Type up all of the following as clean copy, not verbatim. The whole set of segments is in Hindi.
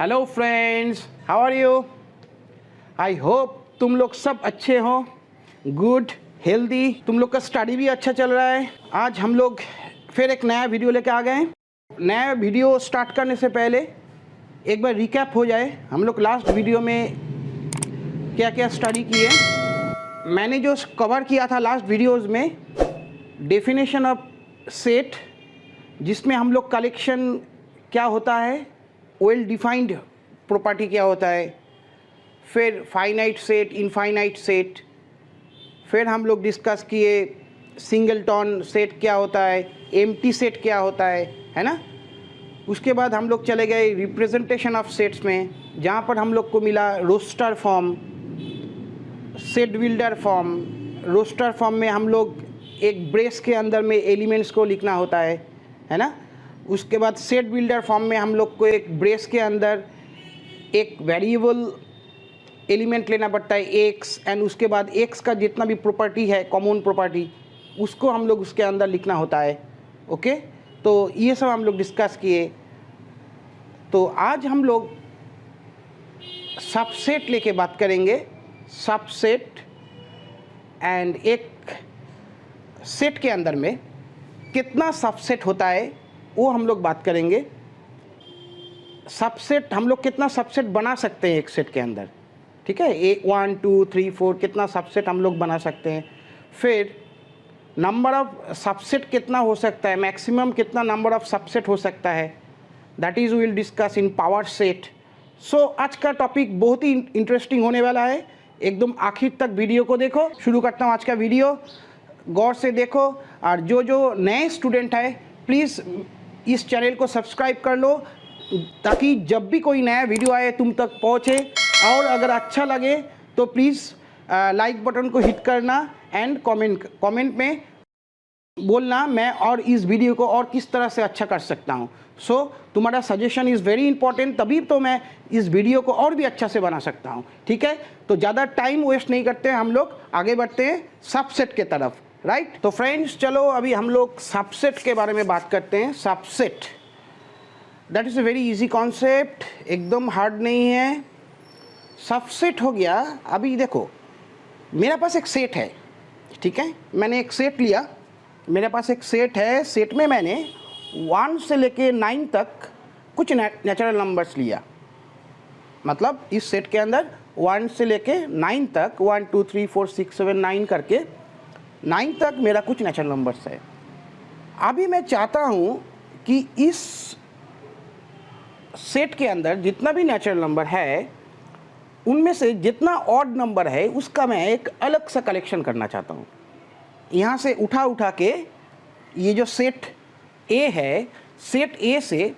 Hello friends, how are you? I hope तुम लोग सब अच्छे हो, गुड, हेल्दी, तुम लोग का स्टडी भी अच्छा चल रहा है। आज हम लोग फिर एक नया वीडियो लेके आ गए हैं। नया वीडियो स्टार्ट करने से पहले एक बार रिकैप हो जाए, हम लोग लास्ट वीडियो में क्या क्या स्टडी किए। मैंने जो कवर किया था लास्ट वीडियोज़ में, डेफिनेशन ऑफ सेट, जिसमें हम लोग कलेक्शन क्या होता है, वेल डिफाइंड प्रॉपर्टी क्या होता है, फिर फाइनाइट सेट, इनफाइनाइट सेट, फिर हम लोग डिस्कस किए सिंगलटन सेट क्या होता है, एम्प्टी सेट क्या होता है ना। उसके बाद हम लोग चले गए रिप्रेजेंटेशन ऑफ सेट्स में, जहाँ पर हम लोग को मिला roster form, set builder form. Roster form में हम लोग एक ब्रेस के अंदर में एलिमेंट्स को लिखना होता है ना। उसके बाद सेट बिल्डर फॉर्म में हम लोग को एक ब्रेस के अंदर एक वेरिएबल एलिमेंट लेना पड़ता है एक्स, एंड उसके बाद एक्स का जितना भी प्रॉपर्टी है, कॉमन प्रॉपर्टी, उसको हम लोग उसके अंदर लिखना होता है। ओके, तो ये सब हम लोग डिस्कस किए। तो आज हम लोग सबसेट लेके बात करेंगे, सबसेट, एंड एक सेट के अंदर में कितना सबसेट होता है वो हम लोग बात करेंगे। सबसेट, हम लोग कितना सबसेट बना सकते हैं एक सेट के अंदर, ठीक है, 1 2 3 4 कितना सबसेट हम लोग बना सकते हैं। फिर नंबर ऑफ सबसेट कितना हो सकता है, मैक्सिमम कितना नंबर ऑफ सबसेट हो सकता है, that is we will discuss in power set. So आज का टॉपिक बहुत ही इंटरेस्टिंग होने वाला है, एकदम आखिर तक वीडियो को देखो। शुरू करता हूँ आज का वीडियो, गौर से देखो। और जो नए स्टूडेंट है, प्लीज़ इस चैनल को सब्सक्राइब कर लो, ताकि जब भी कोई नया वीडियो आए तुम तक पहुँचे। और अगर अच्छा लगे तो प्लीज़ लाइक बटन को हिट करना, एंड कमेंट में बोलना मैं और इस वीडियो को और किस तरह से अच्छा कर सकता हूँ। सो तुम्हारा सजेशन इज़ वेरी इंपॉर्टेंट, तभी तो मैं इस वीडियो को और भी अच्छा से बना सकता हूँ, ठीक है। तो ज़्यादा टाइम वेस्ट नहीं करते हैं, हम लोग आगे बढ़ते हैं सबसेट के तरफ, राइट। तो फ्रेंड्स चलो अभी हम लोग सबसेट के बारे में बात करते हैं। Subset, that is a very easy concept, एकदम हार्ड नहीं है। सबसेट हो गया, अभी देखो मेरे पास एक सेट है, ठीक है, मैंने एक सेट लिया, मेरे पास एक सेट है। सेट में मैंने 1 से लेके 9 तक कुछ नेचुरल नंबर्स लिया, मतलब इस सेट के अंदर 1 से लेके 9 तक, 1 2 3 4 6 7 9 करके 9 तक मेरा कुछ नेचुरल नंबर्स है। अभी मैं चाहता हूँ कि इस सेट के अंदर जितना भी नेचुरल नंबर है, उनमें से जितना ऑड नंबर है उसका मैं एक अलग सा कलेक्शन करना चाहता हूँ। यहाँ से उठा के ये जो सेट ए है, सेट ए से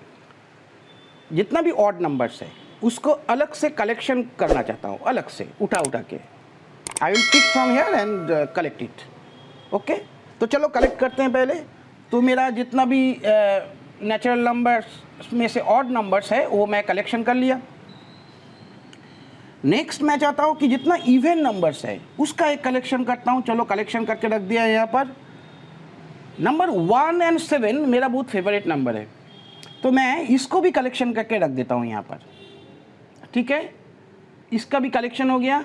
जितना भी ऑड नंबर्स है उसको अलग से कलेक्शन करना चाहता हूँ, अलग से उठा के। I will pick from here and collect it. Okay, तो चलो कलेक्ट करते हैं पहले। तो मेरा जितना भी नेचुरल नंबर्स में से ऑड नंबर्स है वो मैं कलेक्शन कर लिया। नेक्स्ट मैं चाहता हूँ कि जितना इवन नंबर्स है उसका एक कलेक्शन करता हूँ। चलो कलेक्शन करके रख दिया है यहाँ पर। नंबर 1 और 7 मेरा बहुत फेवरेट नंबर है, तो मैं इसको भी कलेक्शन करके रख देता हूँ यहाँ पर, ठीक है। इसका भी कलेक्शन हो गया।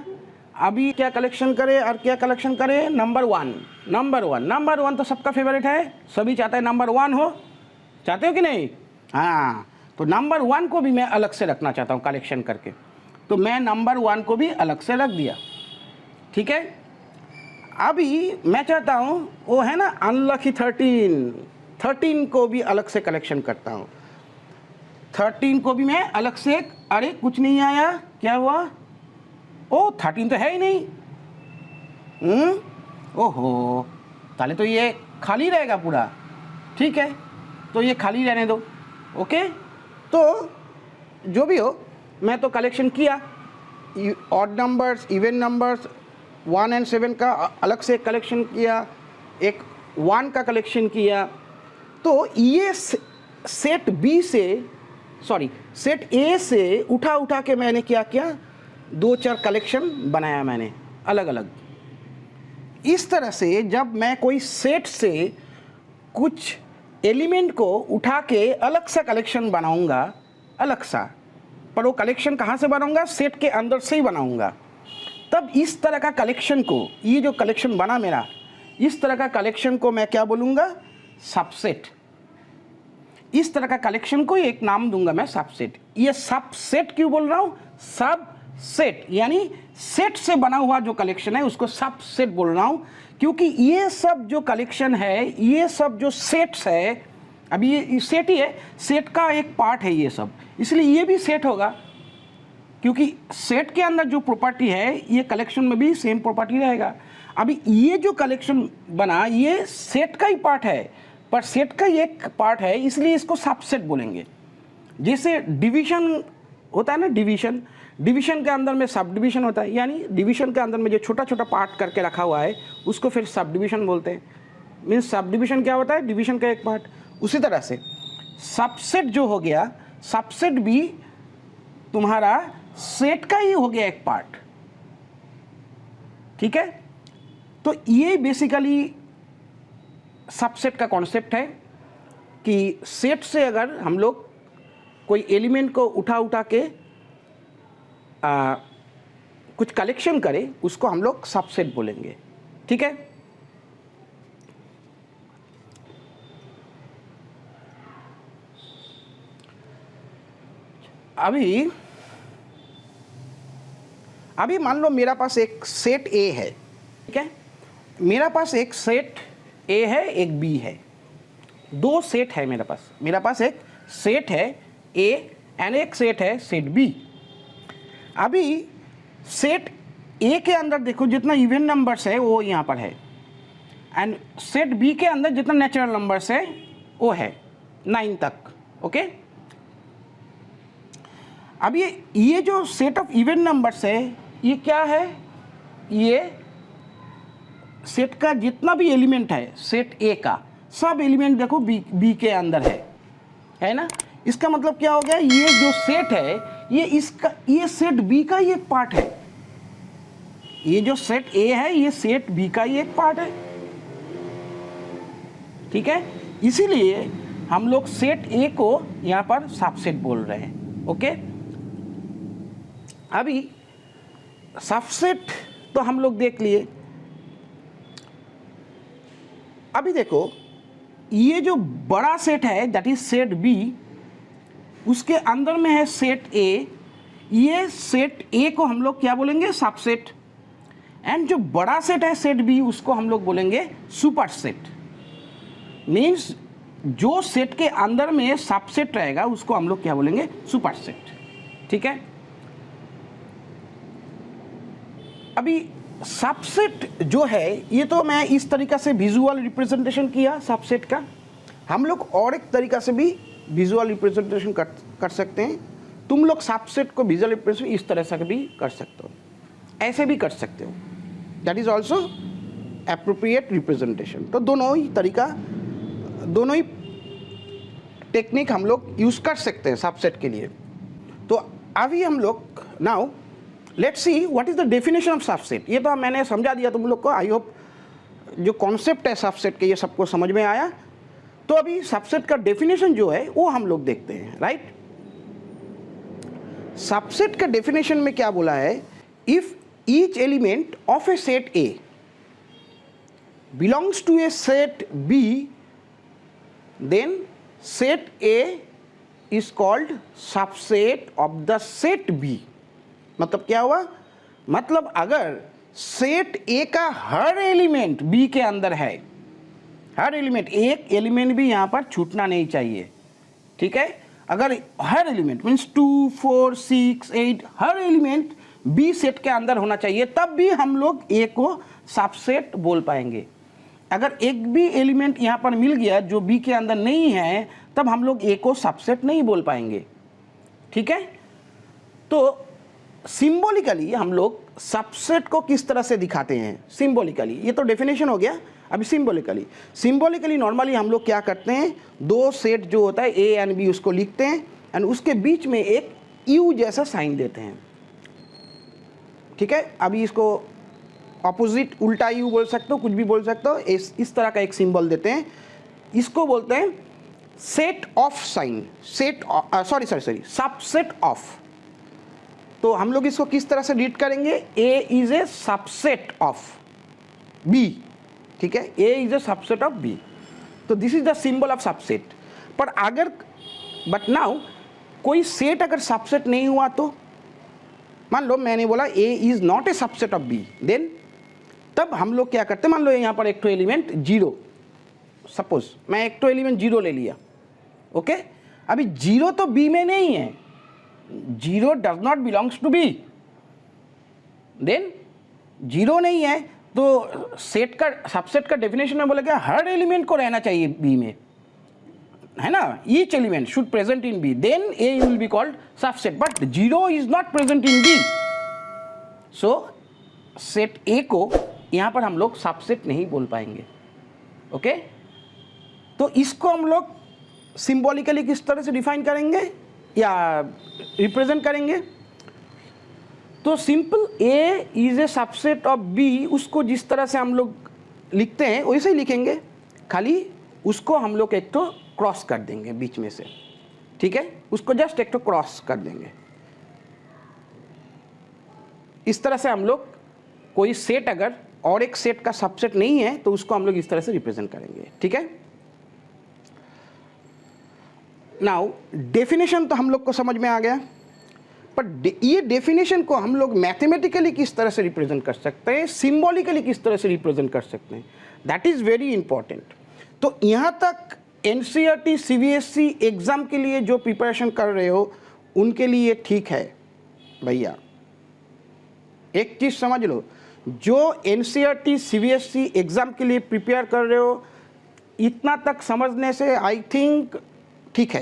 अभी क्या कलेक्शन करें और क्या कलेक्शन करें? नंबर 1 तो सबका फेवरेट है, सभी चाहते हैं नंबर 1 हो, चाहते हो कि नहीं? हाँ, तो नंबर 1 को भी मैं अलग से रखना चाहता हूँ कलेक्शन करके, तो मैं नंबर 1 को भी अलग से रख दिया, ठीक है। अभी मैं चाहता हूँ वो है ना अनलकी 13 को भी अलग से कलेक्शन करता हूँ। 13 को भी मैं अलग से, अरे कुछ नहीं आया, क्या हुआ? ओ 13 तो है ही नहीं। ओहो, ताले तो ये खाली रहेगा पूरा, ठीक है, तो ये खाली रहने दो। ओके, तो जो भी हो, मैं तो कलेक्शन किया, ऑड नंबर्स, इवन नंबर्स, 1 और 7 का अलग से कलेक्शन किया, एक 1 का कलेक्शन किया। तो ये सेट बी से, सॉरी सेट ए से उठा के मैंने क्या किया, 2-4 कलेक्शन बनाया मैंने अलग अलग। इस तरह से जब मैं कोई सेट से कुछ एलिमेंट को उठा के अलग सा कलेक्शन बनाऊंगा, अलग सा, पर वो कलेक्शन कहाँ से बनाऊंगा, सेट के अंदर से ही बनाऊंगा। तब इस तरह का कलेक्शन को, ये जो कलेक्शन बना मेरा, इस तरह का कलेक्शन को मैं क्या बोलूँगा, सबसेट। इस तरह का कलेक्शन को एक नाम दूंगा मैं, सबसेट। ये सबसेट क्यों बोल रहा हूँ, सबसेट यानी सेट से बना हुआ जो कलेक्शन है उसको सबसेट बोल रहा हूँ, क्योंकि ये सब जो कलेक्शन है, ये सब जो सेट्स है, अभी ये सेट ही है, सेट का एक पार्ट है ये सब, इसलिए ये भी सेट होगा, क्योंकि सेट के अंदर जो प्रॉपर्टी है ये कलेक्शन में भी सेम प्रॉपर्टी रहेगा। अभी ये जो कलेक्शन बना ये सेट का ही पार्ट है, पर सेट का ही एक पार्ट है, इसलिए इसको सबसेट बोलेंगे। जैसे डिवीजन होता है ना, डिवीजन के अंदर में सब डिवीजन होता है, यानी डिवीजन के अंदर में जो छोटा छोटा पार्ट करके रखा हुआ है उसको फिर सब डिवीजन बोलते हैं। मीन्स सब डिवीजन क्या होता है, डिवीजन का एक पार्ट। उसी तरह से सबसेट जो हो गया, सबसेट भी तुम्हारा सेट का ही हो गया एक पार्ट, ठीक है। तो ये बेसिकली सबसेट का कॉन्सेप्ट है कि सेट से अगर हम लोग कोई एलिमेंट को उठा के कुछ कलेक्शन करें उसको हम लोग सबसेट बोलेंगे, ठीक है। अभी मान लो मेरा पास एक सेट ए है, ठीक है। मेरा पास एक सेट ए है, एक बी है, दो सेट है मेरे पास एक सेट है ए एंड एक सेट है सेट बी। अभी सेट ए के अंदर देखो जितना इवन नंबर्स है वो यहाँ पर है, एंड सेट बी के अंदर जितना नेचुरल नंबर्स है वो है 9 तक, ओके। अब ये जो सेट ऑफ इवन नंबर्स है ये क्या है, ये सेट का जितना भी एलिमेंट है सेट ए का, सब एलिमेंट देखो बी के अंदर है ना। इसका मतलब क्या हो गया, ये जो सेट है ये सेट बी का ही एक पार्ट है। ये जो सेट ए है ये सेट बी का ही एक पार्ट है, ठीक है। इसीलिए हम लोग सेट ए को यहाँ पर सबसेट बोल रहे हैं, ओके। अभी सबसेट तो हम लोग देख लिए। अभी देखो ये जो बड़ा सेट है दैट इज सेट बी, उसके अंदर में है सेट ए, ये सेट ए को हम लोग क्या बोलेंगे, सबसेट। एंड जो बड़ा सेट है सेट बी उसको हम लोग बोलेंगे सुपरसेट। मीन्स जो सेट के अंदर में सबसेट रहेगा उसको हम लोग क्या बोलेंगे, सुपरसेट, ठीक है। अभी सबसेट जो है ये तो मैं इस तरीका से विजुअल रिप्रेजेंटेशन किया सबसेट का। हम लोग और एक तरीका से भी विजुअल रिप्रेजेंटेशन कर सकते हैं। तुम लोग सबसेट को विजुअल रिप्रेजेंटेशन इस तरह से भी कर सकते हो, ऐसे भी कर सकते हो, that is also appropriate representation. तो दोनों ही तरीका, दोनों ही टेक्निक हम लोग यूज़ कर सकते हैं सबसेट के लिए। तो अभी हम लोग now let's see what is the definition of subset. ये तो मैंने समझा दिया तुम लोग को, आई होप जो कॉन्सेप्ट है सबसेट के ये सबको समझ में आया। तो अभी सबसेट का डेफिनेशन जो है वो हम लोग देखते हैं, राइट। सबसेट का डेफिनेशन में क्या बोला है, if each element of a set A belongs to a set B then set A is called subset of the set B. मतलब क्या हुआ, मतलब अगर सेट ए का हर एलिमेंट बी के अंदर है, हर एलिमेंट, एक एलिमेंट भी यहाँ पर छूटना नहीं चाहिए, ठीक है। अगर हर एलिमेंट मीन्स 2, 4, 6, 8 हर एलिमेंट बी सेट के अंदर होना चाहिए, तब भी हम लोग ए को सबसेट बोल पाएंगे। अगर एक भी एलिमेंट यहाँ पर मिल गया जो बी के अंदर नहीं है तब हम लोग ए को सबसेट नहीं बोल पाएंगे, ठीक है। तो सिंबॉलिकली हम लोग सबसेट को किस तरह से दिखाते हैं, सिंबॉलिकली, ये तो डेफिनेशन हो गया। अभी सिंबॉलिकली नॉर्मली हम लोग क्या करते हैं, दो सेट जो होता है ए एंड बी उसको लिखते हैं एंड उसके बीच में एक यू जैसा साइन देते हैं, ठीक है। अभी इसको ऑपोजिट उल्टा यू बोल सकते हो, कुछ भी बोल सकते हो, इस तरह का एक सिंबल देते हैं। इसको बोलते हैं set of sign, subset of, तो हम लोग इसको किस तरह से रीड करेंगे, A is a subset of B, ठीक है, A is a subset of B, तो this is the symbol of subset. पर अगर बट नाउ कोई सेट अगर सबसेट नहीं हुआ तो मान लो मैंने बोला A is not a subset of B, then तब हम लोग क्या करते हैं, मान लो यहाँ पर एक तो एलिमेंट जीरो, सपोज मैं एक तो एलिमेंट जीरो ले लिया, ओके, अभी जीरो तो बी में नहीं है, zero does not belongs to B, then zero नहीं है तो सेट का सबसेट का डेफिनेशन में बोला क्या, हर एलिमेंट को रहना चाहिए बी में, है ना, each element should present in B, then A will be called subset, but zero is not present in B, so set A को यहाँ पर हम लोग सबसेट नहीं बोल पाएंगे, ओके। तो इसको हम लोग सिंबॉलिकली किस तरह से डिफाइन करेंगे या रिप्रेजेंट करेंगे, तो simple A is a subset of B, उसको जिस तरह से हम लोग लिखते हैं वैसे ही लिखेंगे, खाली उसको हम लोग एक तो क्रॉस कर देंगे बीच में से, ठीक है, उसको जस्ट एक तो क्रॉस कर देंगे। इस तरह से हम लोग कोई सेट अगर और एक सेट का सबसेट नहीं है तो उसको हम लोग इस तरह से रिप्रेजेंट करेंगे, ठीक है। नाउ डेफिनेशन तो हम लोग को समझ में आ गया, पर ये डेफिनेशन को हम लोग मैथमेटिकली किस तरह से रिप्रेजेंट कर सकते हैं, सिंबॉलिकली किस तरह से रिप्रेजेंट कर सकते हैं, दैट इज़ वेरी इंपॉर्टेंट। तो यहाँ तक एनसीईआरटी सीबीएसई एग्ज़ाम के लिए जो प्रिपरेशन कर रहे हो उनके लिए ठीक है भैया। एक चीज़ समझ लो, जो एनसीईआरटी सीबीएसई एग्ज़ाम के लिए प्रिपेयर कर रहे हो इतना तक समझने से आई थिंक ठीक है,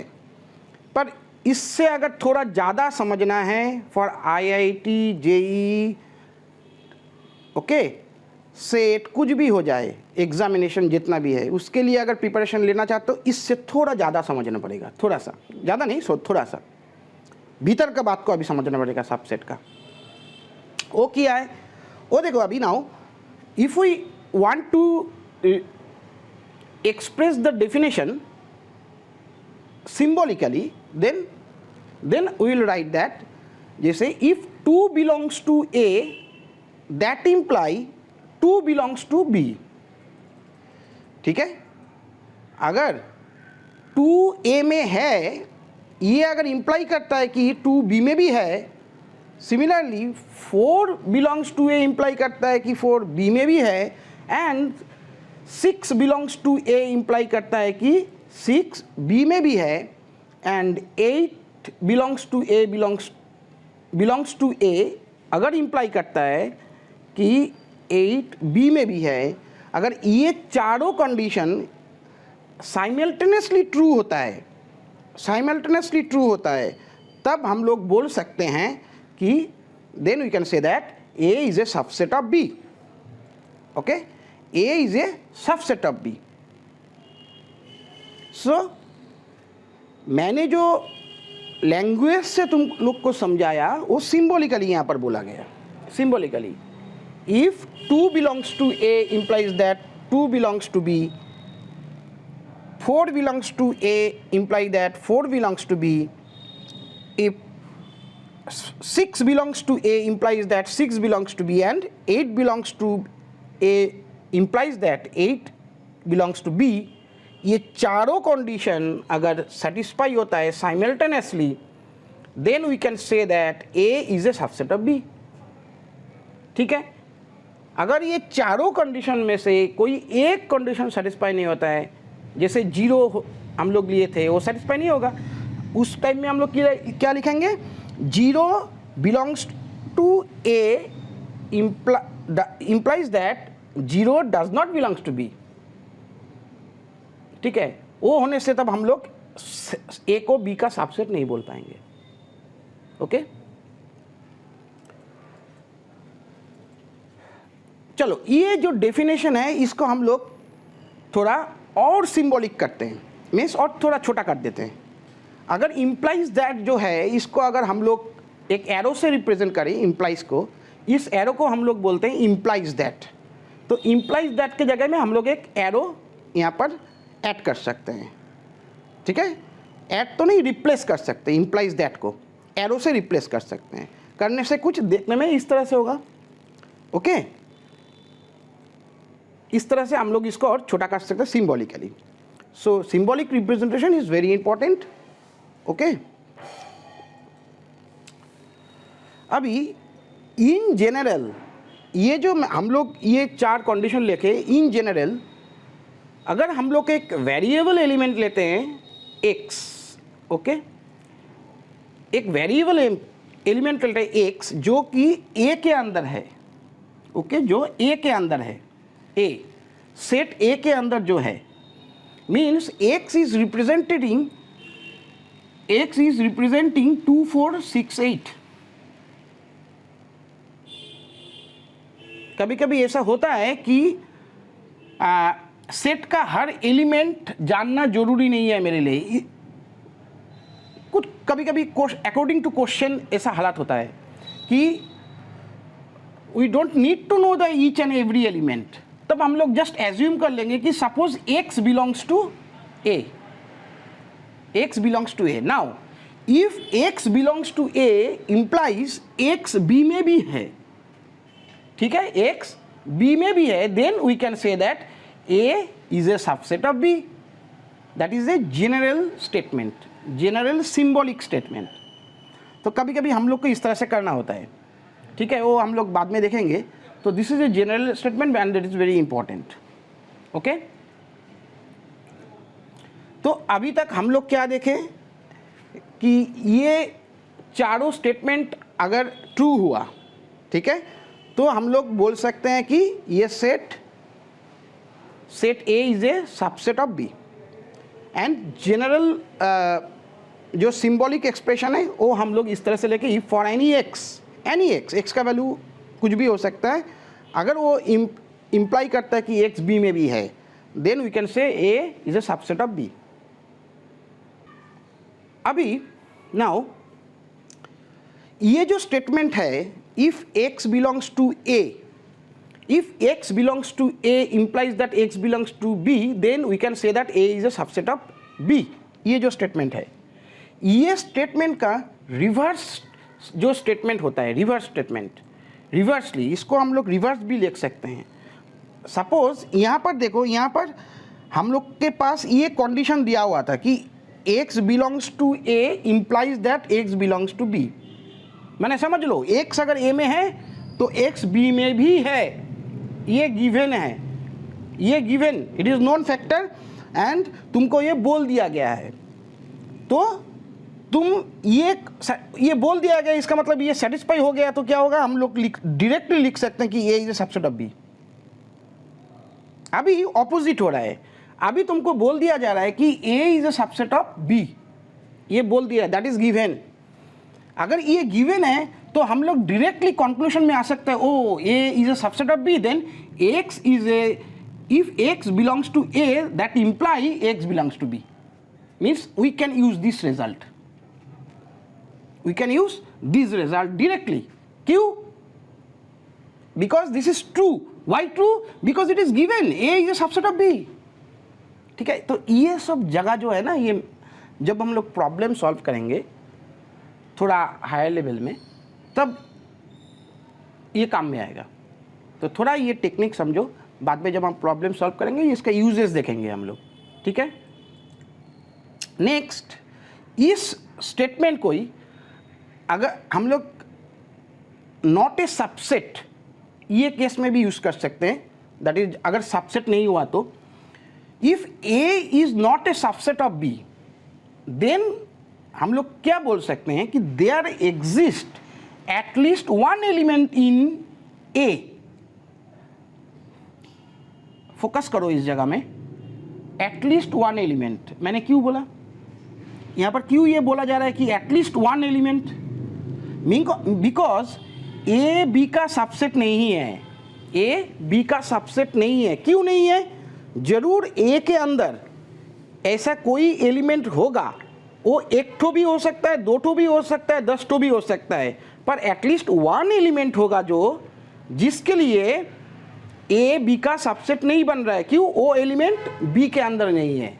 पर इससे अगर थोड़ा ज़्यादा समझना है for IIT, JEE, okay, set कुछ भी हो जाए, एग्जामिनेशन जितना भी है उसके लिए अगर प्रिपरेशन लेना चाहते हो इससे थोड़ा ज़्यादा समझना पड़ेगा, थोड़ा सा, ज़्यादा नहीं, थोड़ा सा भीतर का बात को अभी समझना पड़ेगा सबसेट का। वो क्या है, वो देखो अभी now if we want to express the definition symbolically, then we will write that जैसे if 2 belongs to A that imply 2 belongs to B, ठीक है, अगर 2 A में है ये अगर इंप्लाई करता है कि 2 B में भी है, similarly 4 belongs to A imply करता है कि 4 B में भी है, and 6 belongs to A imply करता है कि 6 B में भी है, and 8 belongs to A belongs to A अगर इंप्लाई करता है कि 8 B में भी है, अगर ये चारों कंडीशन साइमल्टेनियसली ट्रू होता है तब हम लोग बोल सकते हैं कि then we can say that A is a subset of B, okay, A is a subset of B। So मैंने जो लैंग्वेज से तुम लोग को समझाया वो सिंबॉलिकली यहाँ पर बोला गया, symbolically if 2 belongs to A implies that 2 belongs to B, 4 belongs to A implies that 4 belongs to B, if 6 belongs to A implies that 6 belongs to B, and 8 belongs to A implies that 8 belongs to B, ये चारों कंडीशन अगर सेटिस्फाई होता है simultaneously, then we can say that A is a subset of B, ठीक है। अगर ये चारों कंडीशन में से कोई एक कंडीशन सेटिस्फाई नहीं होता है, जैसे 0 हम लोग लिए थे वो सेटिस्फाई नहीं होगा, उस टाइम में हम लोग क्या लिखेंगे, 0 belongs to A implies that 0 does not belongs to B, ठीक है। वो होने से तब हम लोग A को B का सबसेट नहीं बोल पाएंगे, ओके। चलो ये जो डेफिनेशन है इसको हम लोग थोड़ा और सिंबॉलिक करते हैं, मीन्स और थोड़ा छोटा कर देते हैं। अगर इम्प्लाइज दैट जो है इसको अगर हम लोग एक एरो से रिप्रेजेंट करें, इम्प्लाइज को, इस एरो को हम लोग बोलते हैं इम्प्लाइज दैट, तो इम्प्लाइज दैट के जगह में हम लोग एक एरो यहाँ पर ऐड कर सकते हैं, ठीक है। ऐड तो नहीं, रिप्लेस कर सकते हैं, इम्प्लाइज दैट को एरो से रिप्लेस कर सकते हैं। करने से कुछ देखने में इस तरह से होगा। ओके, इस तरह से हम लोग इसको और छोटा कर सकते हैं symbolically. So symbolic representation is very important. Okay, अभी इन जनरल ये जो हम लोग ये 4 कंडीशन लेके इन जनरल अगर हम लोग एक वेरिएबल एलिमेंट लेते हैं x, ओके, एक वेरिएबल एलिमेंट लेते हैं x जो कि a के अंदर है, ओके, जो a के अंदर है, a सेट a के अंदर जो है, मीन्स x इज रिप्रेजेंटिंग 2 4 6 8। कभी कभी ऐसा होता है कि सेट का हर एलिमेंट जानना जरूरी नहीं है मेरे लिए। कुछ कभी कभी अकॉर्डिंग टू क्वेश्चन ऐसा हालात होता है कि we don't need to know the each and every element. तब हम लोग जस्ट एज्यूम कर लेंगे कि suppose x belongs to a, x belongs to a। Now if x belongs to a implies x b में भी है, ठीक है, x b में भी है, then we can say that a is a subset of b। that is a general statement, general symbolic statement। तो कभी कभी हम लोग को इस तरह से करना होता है, ठीक है, वो हम लोग बाद में देखेंगे। तो this is a general statement and that is very important. Okay, तो अभी तक हम लोग क्या देखें कि ये चारों स्टेटमेंट अगर ट्रू हुआ, ठीक है, तो हम लोग बोल सकते हैं कि ये set A is a subset of B। And general जो सिंबॉलिक एक्सप्रेशन है वो हम लोग इस तरह से लेके फॉर एनी x का वैल्यू कुछ भी हो सकता है, अगर वो इम्प्लाई करता है कि x B में भी है, then we can say A is a subset of B। अभी नाउ ये जो स्टेटमेंट है, if x belongs to a, if x belongs to a implies that x belongs to b, then we can say that a is a subset of b। ये जो स्टेटमेंट है, ये स्टेटमेंट का रिवर्स जो स्टेटमेंट होता है, रिवर्स स्टेटमेंट, रिवर्सली इसको हम लोग रिवर्स भी लिख सकते हैं। सपोज यहाँ पर देखो, यहाँ पर हम लोग के पास ये कंडीशन दिया हुआ था कि x belongs to a implies that x belongs to b। मैंने समझ लो x अगर a में है तो x b में भी है, ये गिवन है, ये given, it is non factor and तुमको ये बोल दिया गया है। तो तुम ये बोल दिया गया, इसका मतलब ये सेटिस्फाई हो गया, तो क्या होगा, हम लोग डायरेक्टली लिख सकते हैं कि a is a subset of b। अभी ऑपोजिट हो रहा है, अभी तुमको बोल दिया जा रहा है कि a is a subset of b, ये बोल दिया, दैट इज गिवन। अगर ये गिवन है तो हम लोग डायरेक्टली कंक्लूजन में आ सकते हैं, oh a is a subset of b, then x is a, if x belongs to a that imply x belongs to b, means we can use this result, we can use this result directly. क्यों? Because this is true. Why true? Because it is given a is a subset of b। ठीक है, तो ये सब जगह जो है ना, ये जब हम लोग प्रॉब्लम सॉल्व करेंगे थोड़ा हायर लेवल में, तब ये काम में आएगा। तो थोड़ा ये टेक्निक समझो, बाद में जब हम प्रॉब्लम सॉल्व करेंगे इसका यूजेस देखेंगे हम लोग, ठीक है। नेक्स्ट, इस स्टेटमेंट को ही अगर हम लोग नॉट ए सबसेट, ये केस में भी यूज कर सकते हैं, दैट इज अगर सबसेट नहीं हुआ तो, if a is not a subset of b, then हम लोग क्या बोल सकते हैं कि there exist at least one element in a। Focus करो इस जगह में, एटलीस्ट वन एलिमेंट। मैंने क्यों बोला, यहां पर क्यों ये बोला जा रहा है कि at least one element? Because a b का सबसेट नहीं है, a b का सबसेट नहीं है। क्यों नहीं है? जरूर a के अंदर ऐसा कोई एलिमेंट होगा, वो एक ठो भी हो सकता है, दो ठो भी हो सकता है, 10 ठो भी हो सकता है, पर एटलीस्ट वन एलिमेंट होगा जो जिसके लिए a b का सबसेट नहीं बन रहा है। क्यों? वो एलिमेंट b के अंदर नहीं है,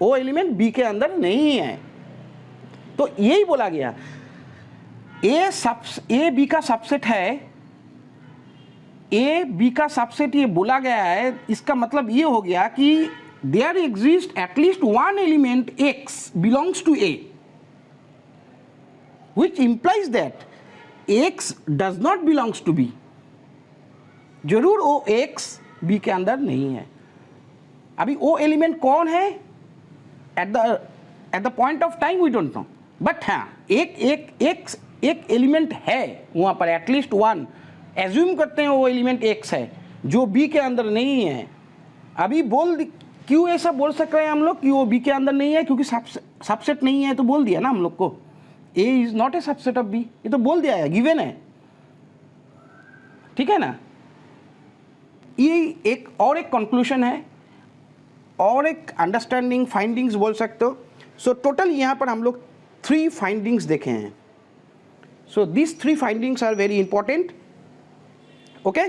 वो एलिमेंट b के अंदर नहीं है। तो यही बोला गया। ए बी का सबसेट है, ए बी का सबसेट ये बोला गया है, इसका मतलब ये हो गया कि there exist at least one element X belongs to A, which implies that x does not belongs to b। जरूर वो x b के अंदर नहीं है। अभी वो एलिमेंट कौन है at the point of time we don't know, but हाँ एक एलिमेंट है वहाँ पर, एटलीस्ट वन, एज्यूम करते हैं वो एलिमेंट x है जो b के अंदर नहीं है। अभी क्यों ऐसा बोल सक रहे हैं हम लोग कि वो b के अंदर नहीं है? क्योंकि सबसेट नहीं है, तो बोल दिया ना हम लोग को A is not a subset of B, ये तो बोल दिया है, गिवन है, ठीक है ना। ये एक कंक्लूजन है और एक अंडरस्टैंडिंग फाइंडिंग्स बोल सकते हो। सो टोटल यहाँ पर हम लोग 3 फाइंडिंग्स देखे हैं। So this 3 findings are very important. Okay,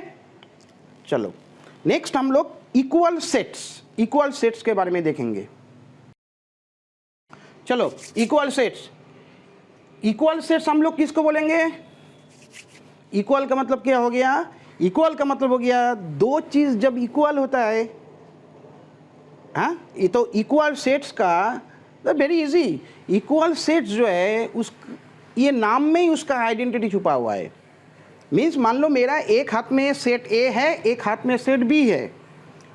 चलो नेक्स्ट हम लोग इक्वल सेट्स के बारे में देखेंगे। चलो इक्वल सेट्स हम लोग किसको बोलेंगे? इक्वल का मतलब क्या हो गया? इक्वल का मतलब हो गया दो चीज जब इक्वल होता है, हाँ, ये तो इक्वल सेट्स का वेरी इजी। इक्वल सेट्स जो है उस ये नाम में ही उसका आइडेंटिटी छुपा हुआ है। मीन्स मान लो मेरा एक हाथ में सेट ए है, एक हाथ में सेट बी है,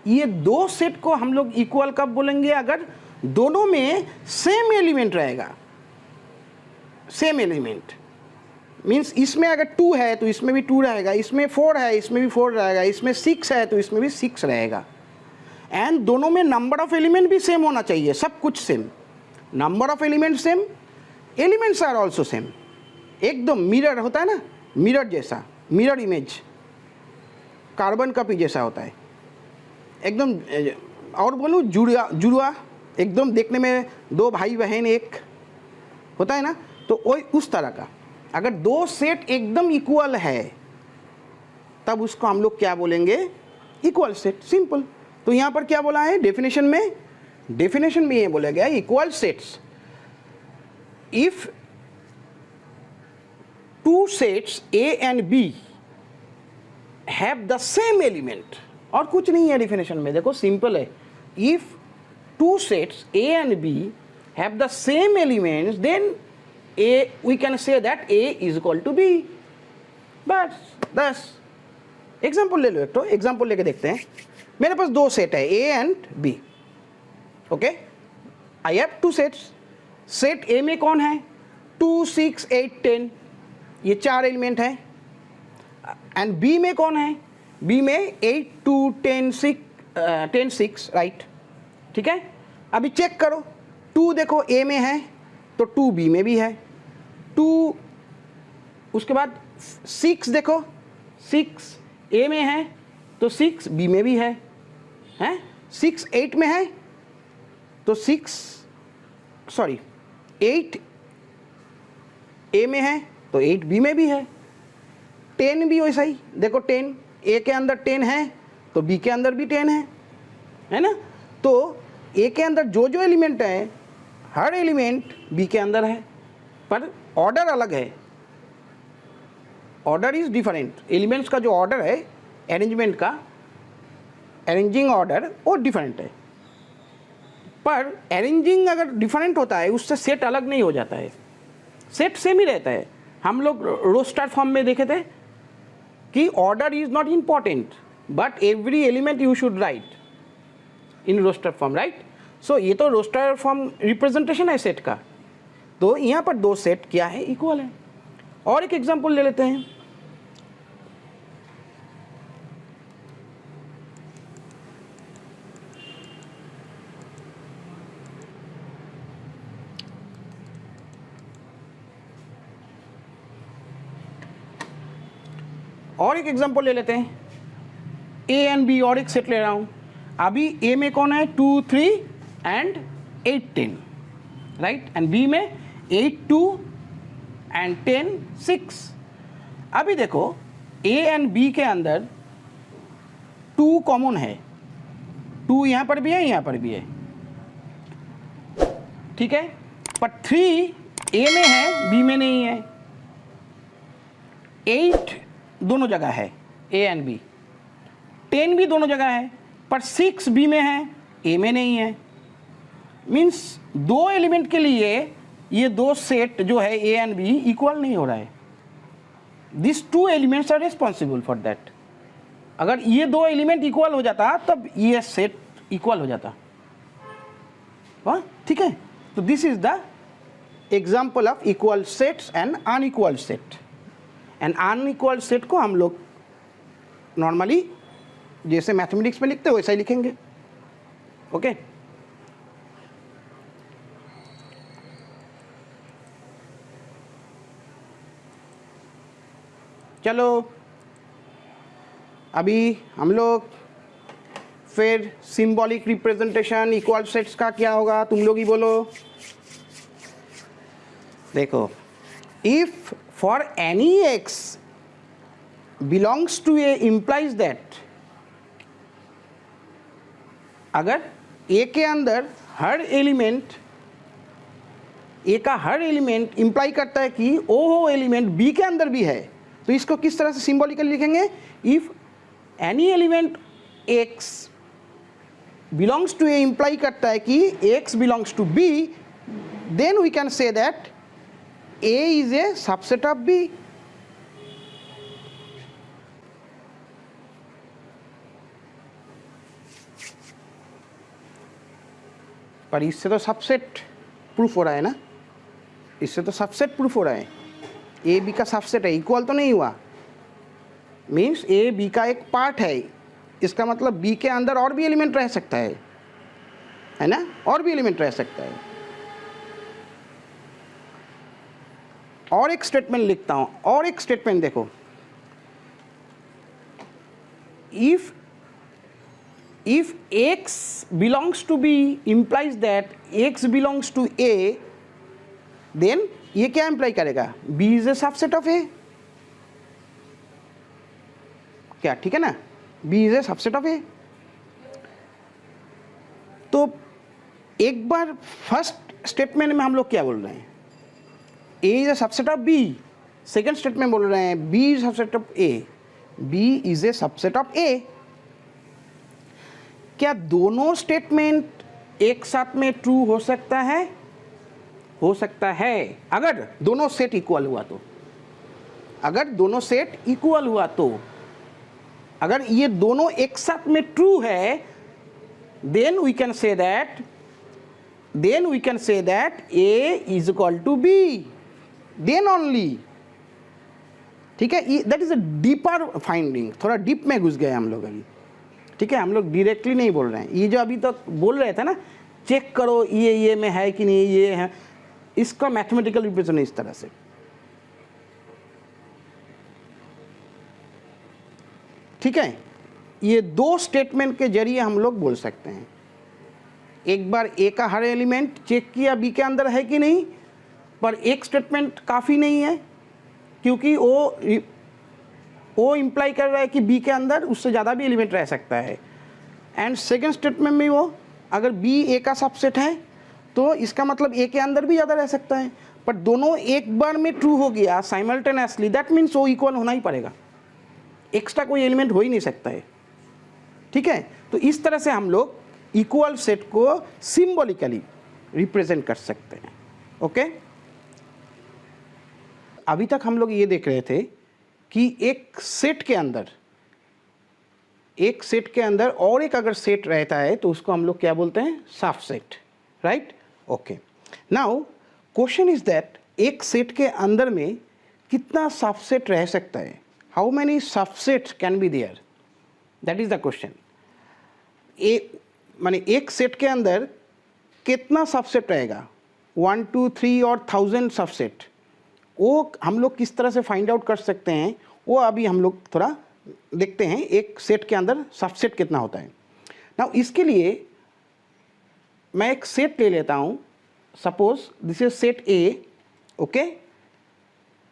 ये दो सेट को हम लोग इक्वल कब बोलेंगे? अगर दोनों में सेम एलिमेंट रहेगा। सेम एलिमेंट मीन्स इसमें अगर 2 है तो इसमें भी 2 रहेगा, इसमें 4 है इसमें भी 4 रहेगा, इसमें 6 है तो इसमें भी 6 रहेगा। एंड दोनों में नंबर ऑफ एलिमेंट भी सेम होना चाहिए, सब कुछ same, number of element same, elements are also same. एकदम मिरर होता है ना, मिरर जैसा, मिरर इमेज कार्बन कॉपी जैसा होता है एकदम। और बोलूँ जुड़वा एकदम देखने में 2 भाई बहन एक होता है ना, तो वही उस तरह का। अगर दो सेट एकदम इक्वल है तब उसको हम लोग क्या बोलेंगे? Equal set, simple. तो यहाँ पर क्या बोला है डेफिनेशन में ये बोला गया equal sets if 2 sets A and B have the same element. और कुछ नहीं है डेफिनेशन में, देखो सिंपल है। If 2 sets A and B have the same elements, then we can say that A is equal to B। बस एग्जाम्पल ले लो, एक तो एग्जाम्पल लेके देखते हैं। मेरे पास 2 सेट है A and B। Okay, I have 2 sets. Set A में कौन है? 2, 6, 8, 10, ये 4 एलिमेंट है। एंड B में कौन है? B में 8, 2, 10, 6, राइट, ठीक है। अभी चेक करो, 2 देखो A में है तो 2 B में भी है, 2 उसके बाद 6 देखो, 6 A में है तो 6 B में भी है, हैं? 6 8 में है तो 8 A में है तो 8 B में भी है। 10 भी वैसा ही, देखो 10 A के अंदर 10 है तो B के अंदर भी 10 है ना। तो A के अंदर जो एलिमेंट है हर एलिमेंट B के अंदर है, पर ऑर्डर अलग है, ऑर्डर इज डिफरेंट। एलिमेंट्स का जो ऑर्डर है अरेंजमेंट का, अरेंजिंग ऑर्डर वो डिफरेंट है। पर अरेंजिंग अगर डिफरेंट होता है उससे सेट अलग नहीं हो जाता है, सेट सेम ही रहता है। हम लोग रोस्टर फॉर्म में देखे थे कि order is not important but every element you should write in roster form, right. So ये तो रोस्टर फॉर्म रिप्रेजेंटेशन है सेट का। तो यहाँ पर 2 सेट क्या है? इक्वल है। और एक एग्जांपल ले लेते हैं। और एक एग्जांपल ले लेते हैं, A एंड B और एक सेट ले रहा हूं। अभी A में कौन है? 2, 3 एंड 8, 10, राइट। एंड B में 8, 2 एंड 10, 6। अभी देखो A एंड B के अंदर 2 कॉमन है, 2 यहाँ पर भी है, यहाँ पर भी है, ठीक है। पर 3 A में है B में नहीं है, 8 दोनों जगह है ए एंड बी, 10 भी दोनों जगह है, पर 6 बी में है ए में नहीं है। मीन्स दो एलिमेंट के लिए ये दो सेट जो है ए एंड बी इक्वल नहीं हो रहा है। This two elements are responsible for that. अगर ये दो एलिमेंट इक्वल हो जाता तब ये सेट इक्वल हो जाता। हाँ ठीक है, तो this is the example of equal sets and unequal set. And unequal set को हम लोग नॉर्मली जैसे मैथमेटिक्स में लिखते हैं वैसा ही लिखेंगे। ओके चलो अभी हम लोग फिर सिंबॉलिक रिप्रेजेंटेशन इक्वल सेट्स का क्या होगा, तुम लोग ही बोलो। देखो, if for any X belongs to A implies that, अगर ए के अंदर हर एलिमेंट, ए का हर एलिमेंट इंप्लाई करता है कि वो एलिमेंट बी के अंदर भी है, तो इसको किस तरह से सिंबॉलिकली लिखेंगे? If any element X belongs to A imply करता है कि X belongs to B, then we can say that A is a subset of B. पर इससे तो सबसेट प्रूफ हो रहा है ना, इससे तो सबसेट प्रूफ हो रहा है। ए बी का सबसेट है, इक्वल तो नहीं हुआ। मीन्स ए बी का एक पार्ट है, इसका मतलब बी के अंदर और भी एलिमेंट रह सकता है ना, और भी एलिमेंट रह सकता है। और एक स्टेटमेंट लिखता हूं, और एक स्टेटमेंट देखो, if x belongs to b implies that x belongs to a, then ये क्या इंप्लाई करेगा? b is a subset of a। क्या ठीक है ना, b is a subset of a। तो एक बार फर्स्ट स्टेटमेंट में हम लोग क्या बोल रहे हैं? a is a subset of b। Second statement बोल रहे हैं b is a subset of a, b is a subset of a। क्या दोनों स्टेटमेंट एक साथ में ट्रू हो सकता है? हो सकता है, अगर दोनों सेट इक्वल हुआ तो। अगर दोनों सेट इक्वल हुआ तो, अगर ये दोनों एक साथ में ट्रू है, then we can say that A is equal to B, then only. ठीक है, that is a deeper finding. थोड़ा डीप में घुस गए हम लोग अभी। ठीक है, हम लोग डायरेक्टली नहीं बोल रहे हैं। ये जो अभी तक बोल रहे थे ना, चेक करो ये में है कि नहीं, ये है, इसका मैथमेटिकल रिप्रेजेंटेशन इस तरह से। ठीक है, ये दो स्टेटमेंट के जरिए हम लोग बोल सकते हैं। एक बार ए का हर एलिमेंट चेक किया बी के अंदर है कि नहीं, पर एक स्टेटमेंट काफ़ी नहीं है, क्योंकि वो इंप्लाई कर रहा है कि बी के अंदर उससे ज़्यादा भी एलिमेंट रह सकता है। एंड सेकेंड स्टेटमेंट में वो अगर बी ए का सबसेट है तो इसका मतलब ए के अंदर भी ज़्यादा रह सकता है। पर दोनों एक बार में ट्रू हो गया साइमल्टेनियसली, दैट मीन्स वो इक्वल होना ही पड़ेगा, एक्स्ट्रा कोई एलिमेंट हो ही नहीं सकता है। ठीक है, तो इस तरह से हम लोग इक्वल सेट को सिंबॉलिकली रिप्रेजेंट कर सकते हैं। ओके, अभी तक हम लोग ये देख रहे थे कि एक सेट के अंदर और एक अगर सेट रहता है तो उसको हम लोग क्या बोलते हैं? Subset, right? Okay, now question is that एक सेट के अंदर में कितना सबसेट रह सकता है? How many subsets can be there? That is the question. माने एक सेट के अंदर कितना सबसेट रहेगा? 1 2 3 और 1000 सबसेट। वो हम लोग किस तरह से फाइंड आउट कर सकते हैं, वो अभी हम लोग थोड़ा देखते हैं। एक सेट के अंदर सबसेट कितना होता है। नाउ इसके लिए मैं एक सेट ले लेता हूँ। Suppose this is set A. Okay,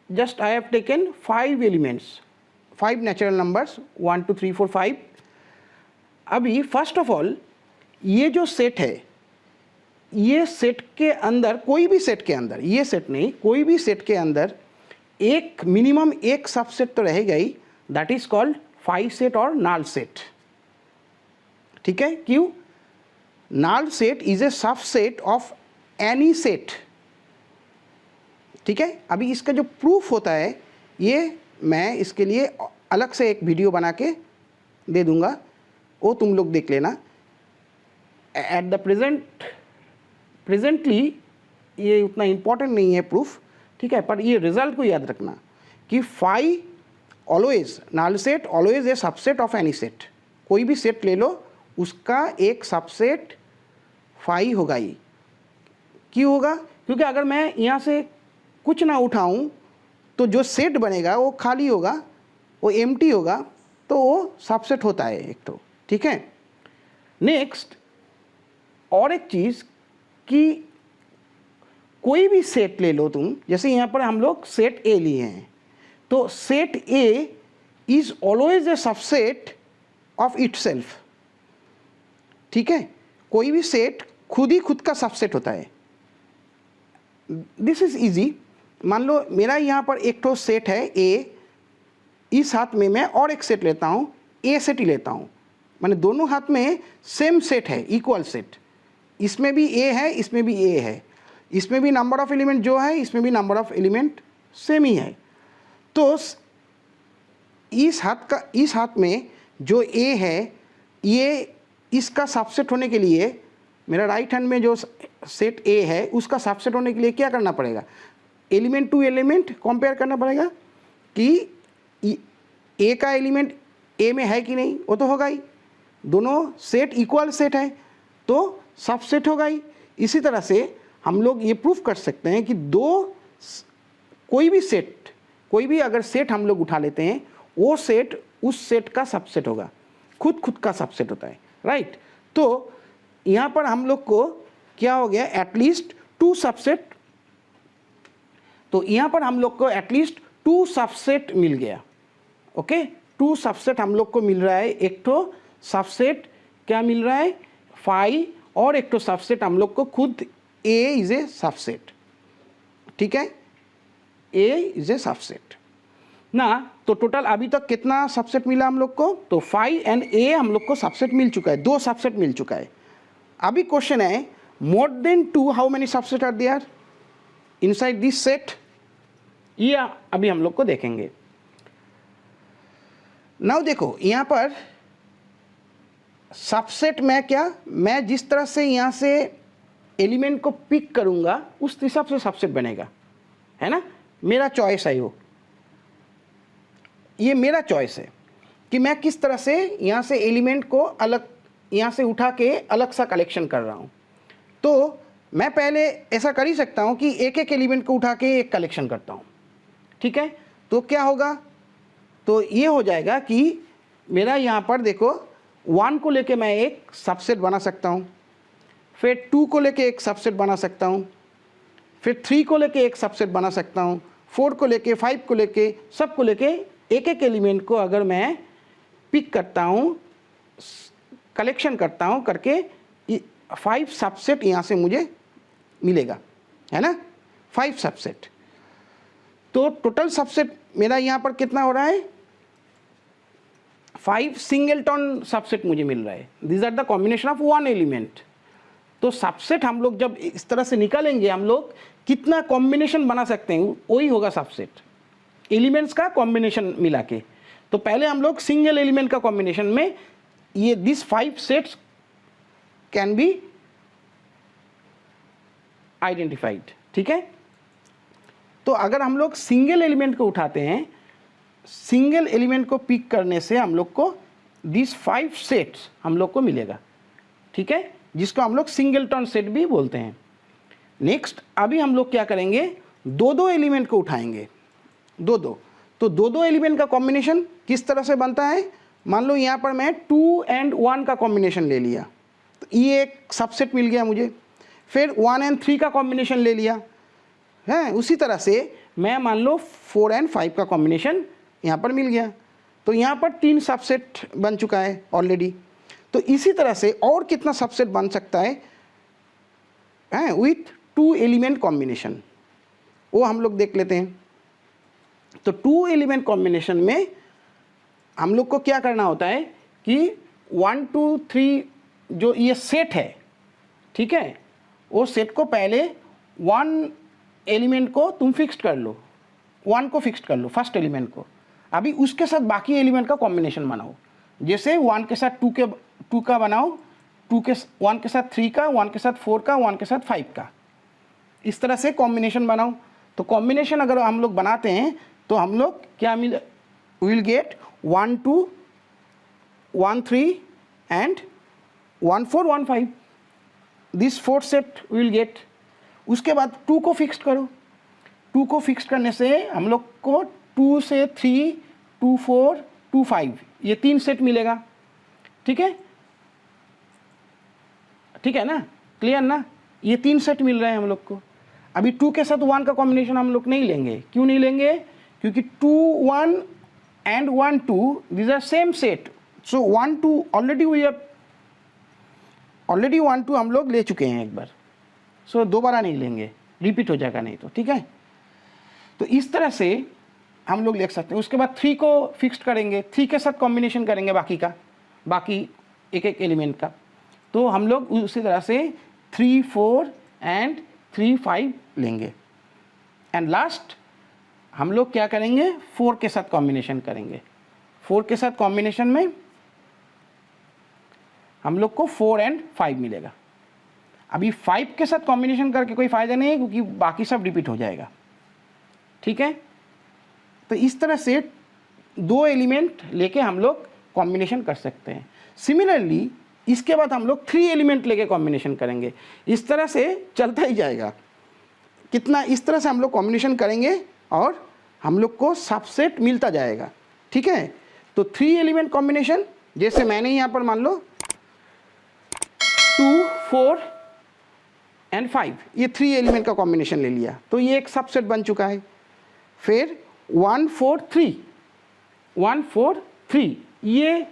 just I have taken 5 elements, 5 natural numbers 1 2 3 4 5। अभी फर्स्ट ऑफ ऑल ये जो सेट है, ये सेट के अंदर, कोई भी सेट के अंदर, ये सेट नहीं, कोई भी सेट के अंदर एक मिनिमम एक सबसेट तो रहेगा ही, दैट इज कॉल्ड 5 सेट और नल सेट। ठीक है, क्यों? Null set is a subset of any set. ठीक है, अभी इसका जो प्रूफ होता है ये मैं इसके लिए अलग से एक वीडियो बना के दे दूंगा, वो तुम लोग देख लेना। एट द प्रेजेंटली ये उतना इम्पोर्टेंट नहीं है प्रूफ, ठीक है, पर ये रिजल्ट को याद रखना कि phi always, null set always a subset of any set. कोई भी सेट ले लो उसका एक सबसेट फाई होगा ही। क्यों होगा? क्योंकि अगर मैं यहाँ से कुछ ना उठाऊं तो जो सेट बनेगा वो खाली होगा, वो एम्प्टी होगा, तो वो सबसेट होता है एक तो। ठीक है, नेक्स्ट और एक चीज़ कि कोई भी सेट ले लो तुम, जैसे यहाँ पर हम लोग सेट ए लिए हैं, तो set A is always a subset of itself. ठीक है, कोई भी सेट खुद ही खुद का सबसेट होता है। This is easy. मान लो मेरा यहाँ पर एक तो सेट है ए, इस हाथ में मैं और एक सेट लेता हूँ, ए सेट ही लेता हूँ, माने दोनों हाथ में सेम सेट है, इक्वल सेट। इसमें भी ए है, इसमें भी ए है, इसमें भी नंबर ऑफ एलिमेंट जो है, इसमें भी नंबर ऑफ एलिमेंट सेम ही है। तो इस हाथ में जो ए है, ये इसका सबसेट होने के लिए, मेरा राइट हैंड में जो सेट ए है उसका सबसेट होने के लिए क्या करना पड़ेगा? एलिमेंट टू एलिमेंट कंपेयर करना पड़ेगा कि ए का एलिमेंट ए में है कि नहीं, वो तो होगा ही। दोनों सेट इक्वल सेट है तो सबसेट होगा ही। इसी तरह से हम लोग ये प्रूफ कर सकते हैं कि कोई भी अगर सेट हम लोग उठा लेते हैं, वो सेट उस सेट का सबसेट होगा, खुद का सबसेट होता है, राइट। तो यहाँ पर हम लोग को क्या हो गया? At least 2 subset. तो यहाँ पर हम लोग को एटलीस्ट 2 सबसेट मिल गया। ओके, 2 सबसेट हम लोग को मिल रहा है। एक तो सबसेट क्या मिल रहा है? फाई, और एक तो सबसेट हम लोग को खुद ए इज ए सबसेट। ठीक है, ए इज ए सबसेट ना। तो टोटल अभी तक कितना सबसेट मिला हम लोग को? तो फाई एंड ए हम लोग को सबसेट मिल चुका है, 2 सबसेट मिल चुका है। अभी क्वेश्चन है more than 2 how many subset are there inside this set? ये अभी हम लोग को देखेंगे। नाउ देखो यहाँ पर सबसेट में क्या, मैं जिस तरह से यहाँ से एलिमेंट को पिक करूंगा उस हिसाब से सबसेट बनेगा, है ना। मेरा चॉइस है, ये मेरा चॉइस है कि मैं किस तरह से यहाँ से एलिमेंट को अलग, यहाँ से उठा के अलग सा कलेक्शन कर रहा हूँ। तो मैं पहले ऐसा कर ही सकता हूँ कि एक एक एलिमेंट को उठा के एक कलेक्शन करता हूँ। ठीक है, तो क्या होगा? तो ये हो जाएगा कि मेरा यहाँ पर देखो 1 को लेके मैं एक सबसेट बना सकता हूँ, फिर 2 को लेके एक सबसेट बना सकता हूँ, फिर 3 को लेके एक सबसेट बना सकता हूँ, 4 को लेके, 5 को लेके, सब को लेके एक एक एलिमेंट को अगर मैं पिक करता हूँ, कलेक्शन करता हूँ करके 5 सबसेट यहाँ से मुझे मिलेगा, है ना, 5 सबसेट। तो टोटल सबसेट मेरा यहाँ पर कितना हो रहा है? 5 सिंगलटन सबसेट मुझे मिल रहा है। This are the combination of 1 element. तो सबसेट हम लोग जब इस तरह से निकालेंगे, हम लोग कितना कॉम्बिनेशन बना सकते हैं वही होगा सबसेट, एलिमेंट्स का कॉम्बिनेशन मिला के। तो पहले हम लोग सिंगल एलिमेंट का कॉम्बिनेशन में ये this 5 sets can be identified. ठीक है, तो अगर हम लोग सिंगल एलिमेंट को उठाते हैं, सिंगल एलिमेंट को पिक करने से हम लोग को दिस 5 सेट्स हम लोग को मिलेगा। ठीक है, जिसको हम लोग सिंगलटन सेट भी बोलते हैं। नेक्स्ट अभी हम लोग क्या करेंगे? 2-2 एलिमेंट को उठाएंगे, 2-2। तो 2-2 एलिमेंट का कॉम्बिनेशन किस तरह से बनता है? मान लो यहाँ पर मैं 2 and 1 का कॉम्बिनेशन ले लिया, तो ये एक सबसेट मिल गया मुझे। फिर 1 and 3 का कॉम्बिनेशन ले लिया है, उसी तरह से मैं मान लो 4 and 5 का कॉम्बिनेशन यहाँ पर मिल गया। तो यहाँ पर 3 सबसेट बन चुका है ऑलरेडी। तो इसी तरह से और कितना सबसेट बन सकता है विथ 2 एलिमेंट कॉम्बिनेशन, वो हम लोग देख लेते हैं। तो 2 एलिमेंट कॉम्बिनेशन में हम लोग को क्या करना होता है कि 1 2 3 जो ये सेट है, ठीक है, वो सेट को पहले 1 एलिमेंट को तुम फिक्स्ड कर लो, 1 को फिक्स्ड कर लो फर्स्ट एलिमेंट को। अभी उसके साथ बाकी एलिमेंट का कॉम्बिनेशन बनाओ, जैसे 1 के साथ 2 का बनाओ, 1 के साथ 3 का, 1 के साथ 4 का, 1 के साथ 5 का, इस तरह से कॉम्बिनेशन बनाओ। तो कॉम्बिनेशन अगर हम लोग बनाते हैं तो हम लोग क्या will get 1 2 1 3 and 1 4 1 5, this 4 set will get. उसके बाद 2 को फिक्स्ड करो, 2 को फिक्स्ड करने से हम लोग को 2 से 3 2 4 2 5 ये 3 सेट मिलेगा, ठीक है, ठीक है ना, क्लियर ना, ये 3 सेट मिल रहे हैं हम लोग को। अभी 2 के साथ 1 का कॉम्बिनेशन हम लोग नहीं लेंगे, क्यों नहीं लेंगे, क्योंकि 2 1 and 1 2 this are same set, so 1 2 already 1 2 हम लोग ले चुके हैं एक बार, सो दोबारा नहीं लेंगे, रिपीट हो जाएगा नहीं तो, ठीक है। तो इस तरह से हम लोग लिख सकते हैं। उसके बाद 3 को फिक्स्ड करेंगे, 3 के साथ कॉम्बिनेशन करेंगे बाकी एक एलिमेंट का, तो हम लोग उसी तरह से 3 4 एंड 3 5 लेंगे। एंड लास्ट हम लोग क्या करेंगे, 4 के साथ कॉम्बिनेशन करेंगे। 4 के साथ कॉम्बिनेशन में हम लोग को 4 एंड 5 मिलेगा। अभी 5 के साथ कॉम्बिनेशन करके कोई फ़ायदा नहीं है, क्योंकि बाकी सब रिपीट हो जाएगा, ठीक है। तो इस तरह से 2 एलिमेंट लेके हम लोग कॉम्बिनेशन कर सकते हैं। सिमिलरली इसके बाद हम लोग 3 एलिमेंट लेके कॉम्बिनेशन करेंगे। इस तरह से चलता ही जाएगा, कितना इस तरह से हम लोग कॉम्बिनेशन करेंगे और हम लोग को सबसेट मिलता जाएगा, ठीक है। तो 3 एलिमेंट कॉम्बिनेशन, जैसे मैंने यहाँ पर मान लो 2 4 एंड 5 ये 3 एलिमेंट का कॉम्बिनेशन ले लिया, तो ये एक सबसेट बन चुका है। फिर 1 4 3 1 4 3 ये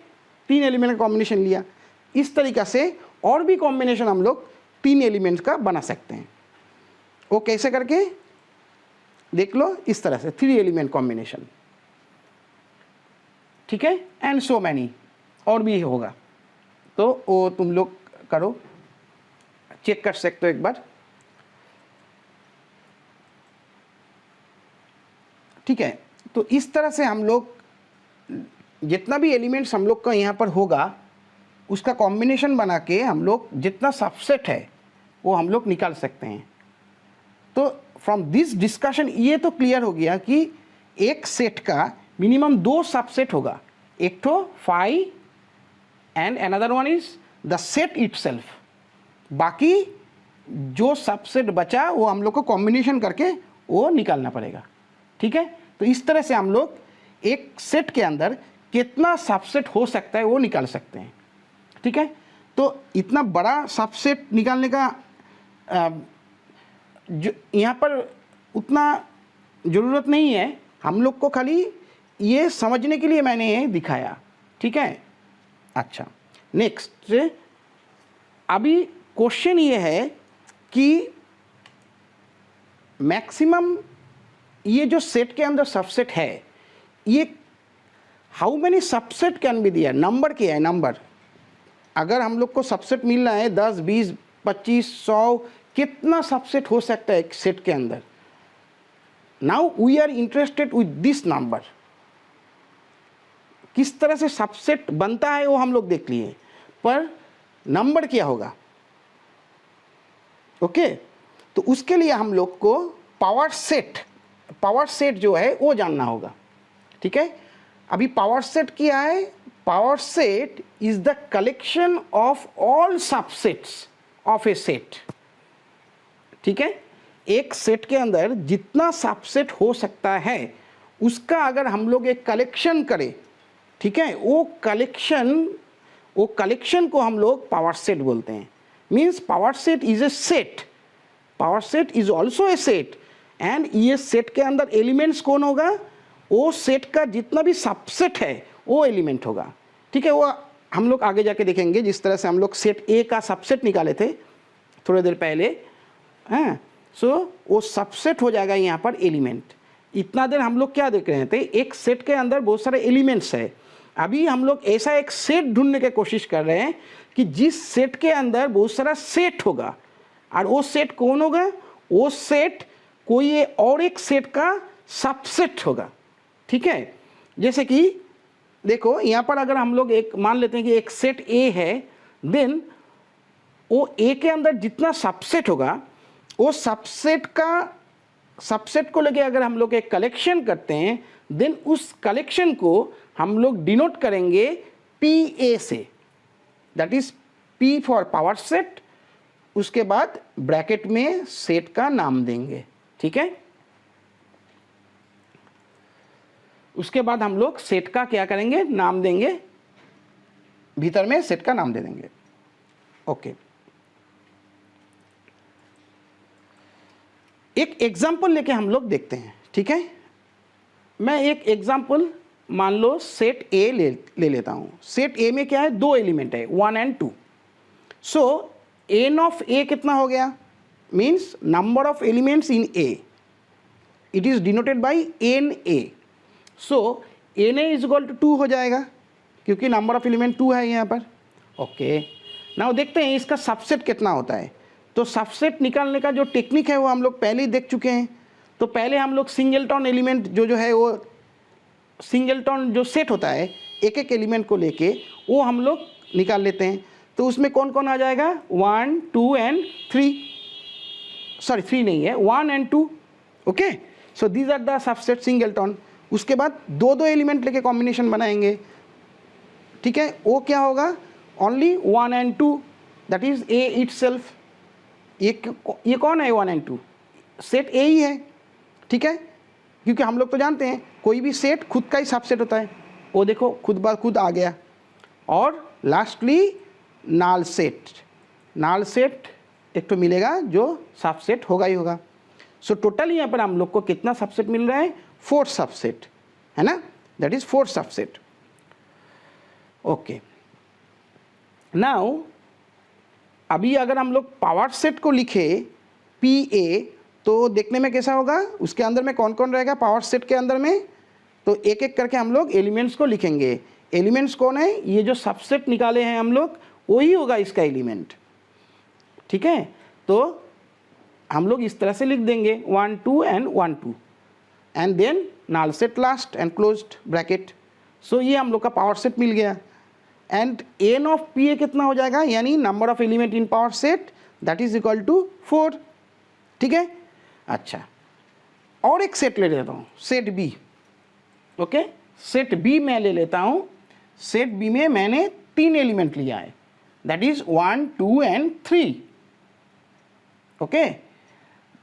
3 एलिमेंट का कॉम्बिनेशन लिया। इस तरीक़ा से और भी कॉम्बिनेशन हम लोग 3 एलिमेंट्स का बना सकते हैं। वो कैसे करके देख लो, इस तरह से 3 एलिमेंट कॉम्बिनेशन, ठीक है। एंड सो मैनी और भी होगा, तो वो तुम लोग करो, चेक कर सकते हो एक बार, ठीक है। तो इस तरह से हम लोग जितना भी एलिमेंट्स हम लोग का यहाँ पर होगा उसका कॉम्बिनेशन बना के हम लोग जितना सबसेट है वो हम लोग निकाल सकते हैं। तो फ्रॉम दिस डिस्कशन ये तो क्लियर हो गया कि एक सेट का मिनिमम 2 सबसेट होगा, एक तो 5 and another one is the set itself. बाकी जो सबसेट बचा वो हम लोग को कॉम्बिनेशन करके वो निकालना पड़ेगा, ठीक है। तो इस तरह से हम लोग एक सेट के अंदर कितना सबसेट हो सकता है वो निकाल सकते हैं, ठीक है। तो इतना बड़ा सबसेट निकालने का जो यहाँ पर उतना ज़रूरत नहीं है, हम लोग को खाली ये समझने के लिए मैंने ये दिखाया, ठीक है। अच्छा, नेक्स्ट अभी क्वेश्चन ये है कि मैक्सिमम ये जो सेट के अंदर सबसेट है, ये how many subset can be दिया, नंबर क्या है, नंबर। अगर हम लोग को सबसेट मिलना है 10 20 25 100 कितना सबसेट हो सकता है एक सेट के अंदर। Now we are interested with this number, किस तरह से सबसेट बनता है वो हम लोग देख लिए, पर नंबर क्या होगा, ओके। तो उसके लिए हम लोग को पावर सेट जो है वो जानना होगा, ठीक है। अभी पावर सेट क्या है, power set is the collection of all subsets of a set, ठीक है। एक सेट के अंदर जितना सबसेट हो सकता है उसका अगर हम लोग एक कलेक्शन करें, ठीक है, वो कलेक्शन को हम लोग पावर सेट बोलते हैं। Means power set is A set, power set is also a set, and ये सेट के अंदर एलिमेंट्स कौन होगा, वो सेट का जितना भी सबसेट है वो एलिमेंट होगा, ठीक है। वो हम लोग आगे जाके देखेंगे, जिस तरह से हम लोग सेट ए का सबसेट निकाले थे थोड़ी देर पहले, हाँ। सो वो सबसेट हो जाएगा यहाँ पर एलिमेंट, इतना देर हम लोग क्या देख रहे थे, एक सेट के अंदर बहुत सारे एलिमेंट्स है। अभी हम लोग ऐसा एक सेट ढूंढने की कोशिश कर रहे हैं कि जिस सेट के अंदर बहुत सारा सेट होगा, और वो सेट कौन होगा, वो सेट कोई और एक सेट का सबसेट होगा। ठीक है, जैसे कि देखो यहाँ पर अगर हम लोग एक मान लेते हैं कि एक सेट ए है, देन वो ए के अंदर जितना सबसेट होगा, वो सबसेट को लेके अगर हम लोग एक कलेक्शन करते हैं, देन उस कलेक्शन को हम लोग डिनोट करेंगे पी ए से, that is P for power set, उसके बाद ब्रैकेट में सेट का नाम देंगे। ठीक है, उसके बाद हम लोग सेट का क्या करेंगे, नाम देंगे, भीतर में सेट का नाम दे देंगे। ओके, एक एग्जाम्पल लेके हम लोग देखते हैं। ठीक है, मैं एक एग्जाम्पल मान लो सेट ए ले लेता हूं। सेट ए में क्या है, दो एलिमेंट है 1 and 2। So n of A कितना हो गया, means number of elements in A, it is denoted by n A. So n A is equal to 2 हो जाएगा, क्योंकि नंबर ऑफ एलिमेंट 2 है यहाँ पर। ओके, नाउ देखते हैं इसका सबसेट कितना होता है। तो सबसेट निकालने का जो टेक्निक है वो हम लोग पहले ही देख चुके हैं। तो पहले हम लोग सिंगलटन एलिमेंट जो है वो सिंगलटन जो सेट होता है एक एक एलिमेंट को लेके, वो हम लोग निकाल लेते हैं। तो उसमें कौन कौन आ जाएगा, 1 2 and 3, सॉरी 3 नहीं है, 1 and 2। Okay, so these are the subset singleton. उसके बाद दो दो एलिमेंट लेके कॉम्बिनेशन बनाएंगे। ठीक है, वो क्या होगा, only 1 and 2, that is a itself. ये कौन है 1 and 2, सेट ए ही है। ठीक है, क्योंकि हम लोग तो जानते हैं कोई भी सेट खुद का ही सबसेट होता है। वो देखो खुद ब खुद आ गया। और लास्टली नाल सेट एक तो मिलेगा जो सबसेट होगा ही होगा। सो टोटल यहाँ पर हम लोग को कितना सबसेट मिल रहा है, 4 सबसेट है ना, that is 4 subset. Okay, now अभी अगर हम लोग पावर सेट को लिखे पी ए, तो देखने में कैसा होगा, उसके अंदर में कौन कौन रहेगा पावर सेट के अंदर में। तो एक एक करके हम लोग एलिमेंट्स को लिखेंगे। एलिमेंट्स कौन है, ये जो सबसेट निकाले हैं हम लोग, वही होगा इसका एलिमेंट। ठीक है, तो हम लोग इस तरह से लिख देंगे 1 2 and 1 2 and then null set last and closed bracket. So ये हम लोग का पावर सेट मिल गया। And N of P A कितना हो जाएगा, यानी number of element in power set, that is equal to 4। ठीक है, अच्छा और एक सेट ले लेता हूँ, set B. Okay, set B मैं ले लेता हूँ। सेट बी में मैंने 3 एलिमेंट लिया है, दैट इज 1 2 and 3। ओके,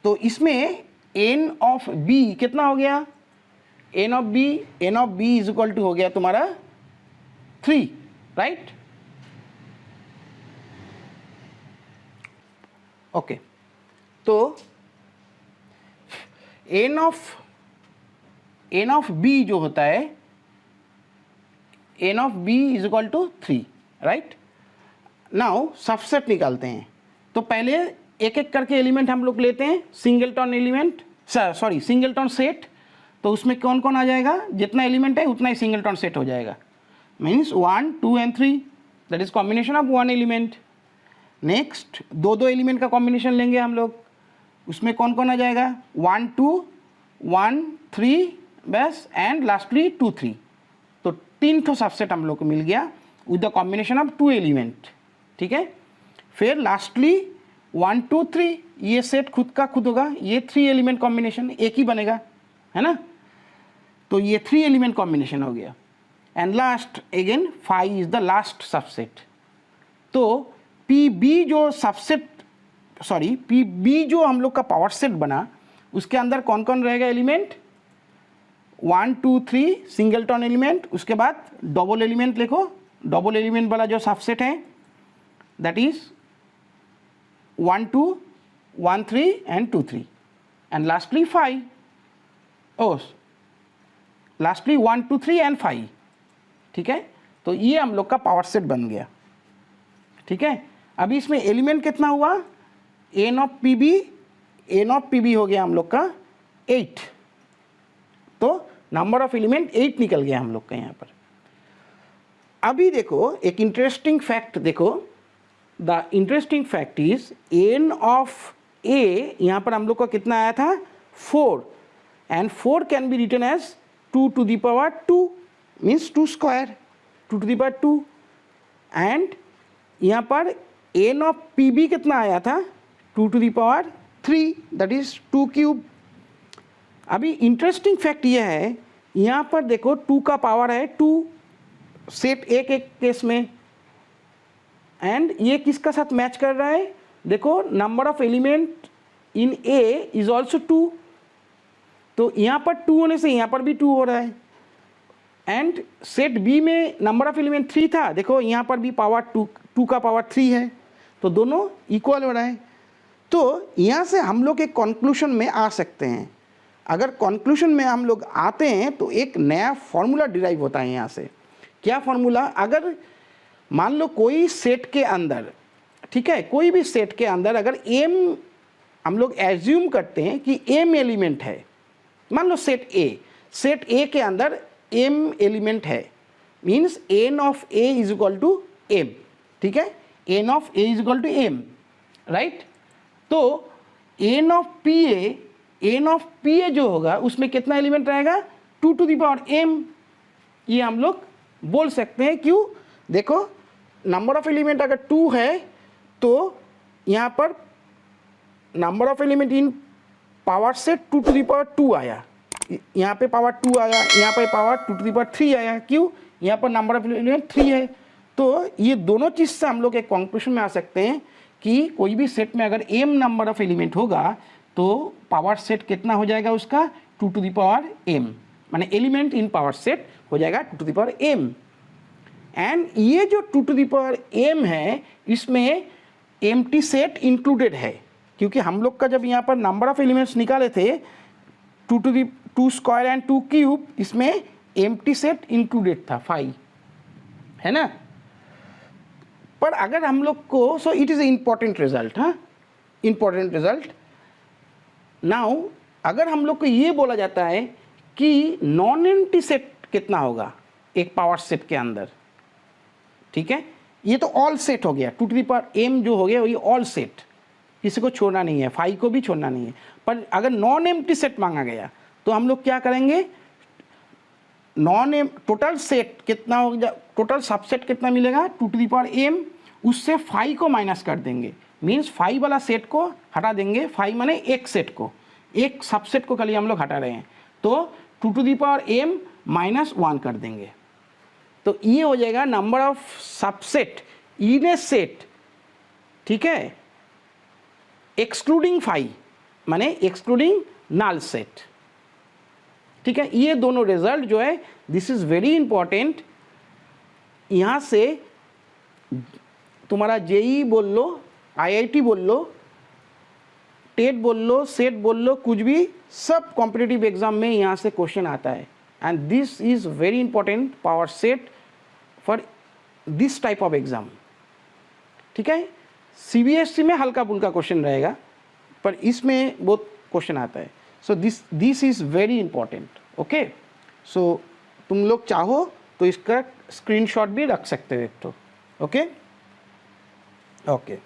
तो इसमें एन ऑफ बी कितना हो गया, n of B is equal to हो गया तुम्हारा 3, राइट। ओके, तो एन ऑफ बी जो होता है, n of B is equal to 3, right. Now subset निकालते हैं। तो पहले एक एक करके एलिमेंट हम लोग लेते हैं, singleton element, sorry singleton set. तो उसमें कौन कौन आ जाएगा, जितना एलिमेंट है उतना ही सिंगलटन सेट हो जाएगा। Means 1 2 and 3, that is combination of 1 element. Next दो एलिमेंट का कॉम्बिनेशन लेंगे हम लोग, उसमें कौन कौन आ जाएगा, 1 2 1 3 बस, एंड लास्टली 2 3। तो 3 ठो सबसेट हम लोग को मिल गया with the combination of 2 element. ठीक है, फिर लास्टली 1 2 3, ये सेट खुद का खुद होगा, ये 3 एलिमेंट कॉम्बिनेशन एक ही बनेगा, है ना। तो ये 3 एलिमेंट कॉम्बिनेशन हो गया। And last again 5 is the last subset. तो पी बी जो सबसेट, सॉरी पी बी जो हम लोग का पावर सेट बना, उसके अंदर कौन कौन रहेगा एलिमेंट, 1 2 3 सिंगलटन एलिमेंट। उसके बाद डबल एलिमेंट लिखो, डबल एलिमेंट वाला जो सबसेट है that is 1 2 1 3 and 2 3 and lastly 5, lastly 1 2 3 and 5। ठीक है, तो ये हम लोग का पावर सेट बन गया। ठीक है, अभी इसमें एलिमेंट कितना हुआ, एन ऑफ पी बी हो गया हम लोग का 8। तो नंबर ऑफ एलिमेंट 8 निकल गया हम लोग का यहाँ पर। अभी देखो एक इंटरेस्टिंग फैक्ट देखो, the interesting fact is N of A, यहाँ पर हम लोग का कितना आया था 4, and 4 can be written as 2 to the power 2 means 2 square 2 to the power 2, and यहाँ पर एन ऑफ पी बी कितना आया था 2 to the power 3 that is 2 cube. अभी इंटरेस्टिंग फैक्ट यह है यहाँ पर देखो 2 का पावर है 2 सेट एक केस में, एंड ये किसका साथ मैच कर रहा है, देखो number of element in A is also 2, तो यहाँ पर 2 होने से यहाँ पर भी 2 हो रहा है, एंड सेट बी में नंबर ऑफ एलिमेंट 3 था, देखो यहाँ पर भी पावर 2 का पावर 3 है, तो दोनों इक्वल हो रहा है। तो यहाँ से हम लोग एक कंक्लूजन में आ सकते हैं। अगर कंक्लूजन में हम लोग आते हैं तो एक नया फॉर्मूला डिराइव होता है यहाँ से। क्या फॉर्मूला, अगर मान लो कोई सेट के अंदर, ठीक है, कोई भी सेट के अंदर अगर एम हम लोग एज्यूम करते हैं कि एम एलिमेंट है, मान लो सेट ए के अंदर एम एलिमेंट है, means n of A is equal to M, ठीक है, n of A is equal to M, right. तो एन ऑफ पी ए जो होगा उसमें कितना एलिमेंट रहेगा 2 to the power m, ये हम लोग बोल सकते हैं। क्यों, देखो नंबर ऑफ एलिमेंट अगर 2 है तो यहाँ पर number of element in power से 2 to the power 2 आया, यहाँ पे पावर 2 आया, यहाँ पे पावर 2 to the power 3 आया। क्यों, यहाँ पर नंबर ऑफ एलिमेंट 3 है। तो ये दोनों चीज़ से हम लोग एक कंक्लूजन में आ सकते हैं कि कोई भी सेट में अगर m नंबर ऑफ एलिमेंट होगा तो पावर सेट कितना हो जाएगा उसका 2 to the power m, माने एलिमेंट इन पावर सेट हो जाएगा 2 to the power m। And ये जो 2 to the power m है इसमें एम्प्टी सेट इंक्लूडेड है, क्योंकि हम लोग का जब यहाँ पर नंबर ऑफ एलिमेंट्स निकाले थे 2 to the 2 square and 2 cube, इसमें एम्प्टी सेट इंक्लूडेड था 5, है ना। पर अगर हम लोग को, so it is important result, हाँ इंपॉर्टेंट रिजल्ट। नाउ अगर हम लोग को ये बोला जाता है कि नॉन एम्प्टी सेट कितना होगा एक पावर सेट के अंदर, ठीक है, ये तो ऑल सेट हो गया, 2 to the power m जो हो गया ये ऑल सेट, किसी को छोड़ना नहीं है, 5 को भी छोड़ना नहीं है। पर अगर नॉन एम्प्टी सेट मांगा गया तो हम लोग क्या करेंगे, टोटल सेट कितना होगा, टोटल सबसेट कितना मिलेगा 2 to the power m, उससे 5 को माइनस कर देंगे, मीन्स 5 वाला सेट को हटा देंगे, 5 माने एक सेट को, एक सबसेट को खाली हम लोग हटा रहे हैं, तो 2 to the power m -1 कर देंगे। तो ये हो जाएगा number of subset in A set, ठीक है, एक्सक्लूडिंग 5 माने एक्सक्लूडिंग नल सेट, ठीक है। ये दोनों रिजल्ट जो है दिस इज वेरी इंपॉर्टेंट। यहाँ से तुम्हारा जेई बोल लो, आईआईटी बोल लो, टेट बोल लो, सेट बोल लो, कुछ भी, सब कॉम्पिटिटिव एग्जाम में यहाँ से क्वेश्चन आता है, and this is very important power set for this type of exam, ठीक है। सीबीएसई में हल्का फुल्का क्वेश्चन रहेगा, पर इसमें बहुत क्वेश्चन आता है। So this is very important, okay. So तुम लोग चाहो तो इसका स्क्रीनशॉट भी रख सकते हो एक तो, ओके ओके।